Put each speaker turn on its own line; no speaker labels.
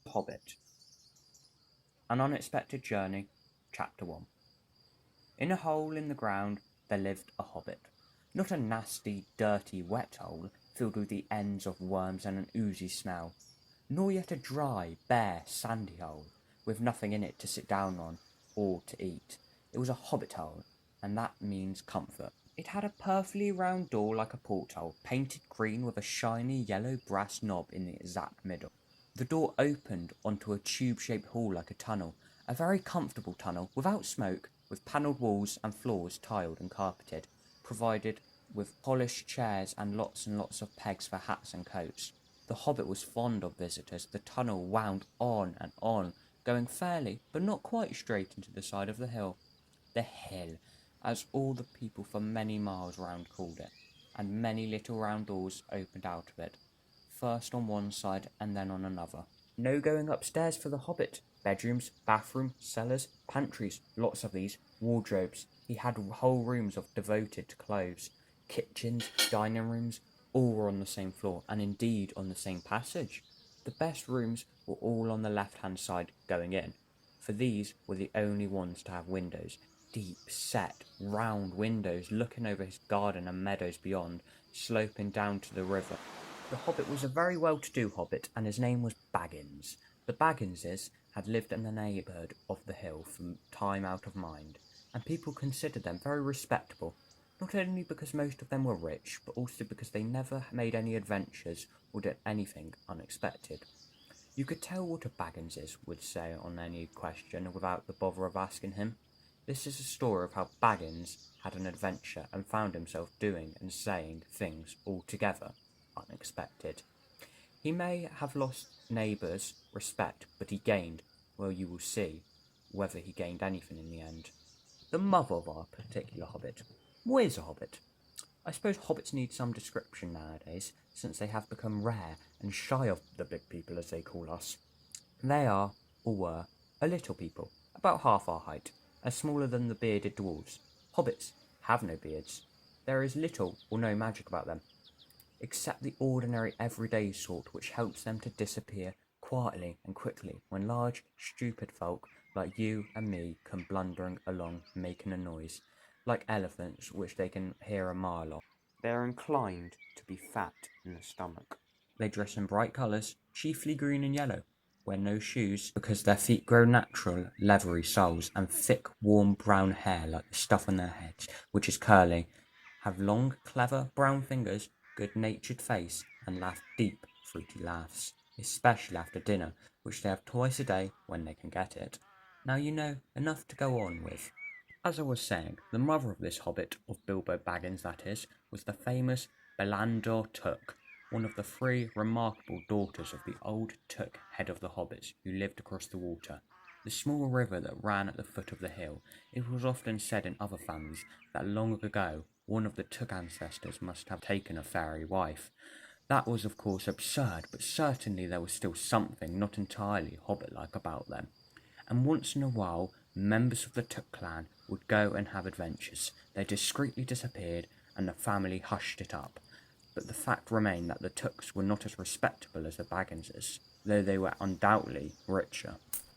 Hobbit. An Unexpected Journey, Chapter 1. In a hole in the ground there lived a hobbit. Not a nasty, dirty, wet hole, filled with the ends of worms and an oozy smell, nor yet a dry, bare, sandy hole, with nothing in it to sit down on or to eat. It was a hobbit hole, and that means comfort. It had a perfectly round door like a porthole, painted green with a shiny yellow brass knob in the exact middle. The door opened onto a tube-shaped hall like a tunnel, a very comfortable tunnel, without smoke, with panelled walls and floors tiled and carpeted, provided with polished chairs and lots of pegs for hats and coats. The hobbit was fond of visitors. The tunnel wound on and on, going fairly, but not quite straight into the side of the hill. The hill, as all the people for many miles round called it, and many little round doors opened out of it, first on one side and then on another. No going upstairs for the hobbit. Bedrooms, bathroom, cellars, pantries, lots of these, wardrobes. He had whole rooms devoted to clothes. Kitchens, dining rooms, all were on the same floor, and indeed on the same passage. The best rooms were all on the left-hand side going in, for these were the only ones to have windows, deep-set, round windows looking over his garden and meadows beyond, sloping down to the river. The hobbit was a very well-to-do hobbit, and his name was Baggins. The Bagginses had lived in the neighbourhood of the hill from time out of mind, and people considered them very respectable, not only because most of them were rich, but also because they never made any adventures or did anything unexpected. You could tell what a Bagginses would say on any question without the bother of asking him. This is a story of how Baggins had an adventure and found himself doing and saying things altogether unexpected. He may have lost neighbours' respect, but he gained, well, you will see whether he gained anything in the end. The mother of our particular hobbit. What is a hobbit? I suppose hobbits need some description nowadays, since they have become rare and shy of the big people, as they call us. They are, or were, a little people, about half our height, and smaller than the bearded dwarves. Hobbits have no beards. There is little or no magic about them, except the ordinary everyday sort which helps them to disappear quietly and quickly when large, stupid folk like you and me come blundering along making a noise, like elephants which they can hear a mile off. They are inclined to be fat in the stomach. They dress in bright colours, chiefly green and yellow, wear no shoes because their feet grow natural, leathery soles, and thick, warm brown hair like the stuff on their heads, which is curly, have long, clever brown fingers, good-natured face, and laugh deep, fruity laughs, especially after dinner, which they have twice a day when they can get it. Now you know enough to go on with. As I was saying, the mother of this hobbit, of Bilbo Baggins that is, was the famous Belandor Took, one of the 3 remarkable daughters of the old Took, head of the hobbits, who lived across the water, the small river that ran at the foot of the hill. It was often said in other families that long ago one of the Took ancestors must have taken a fairy wife. That was of course absurd, but certainly there was still something not entirely hobbit-like about them. And once in a while, members of the Took clan would go and have adventures. They discreetly disappeared, and the family hushed it up. But the fact remained that the Tooks were not as respectable as the Bagginses, though they were undoubtedly richer.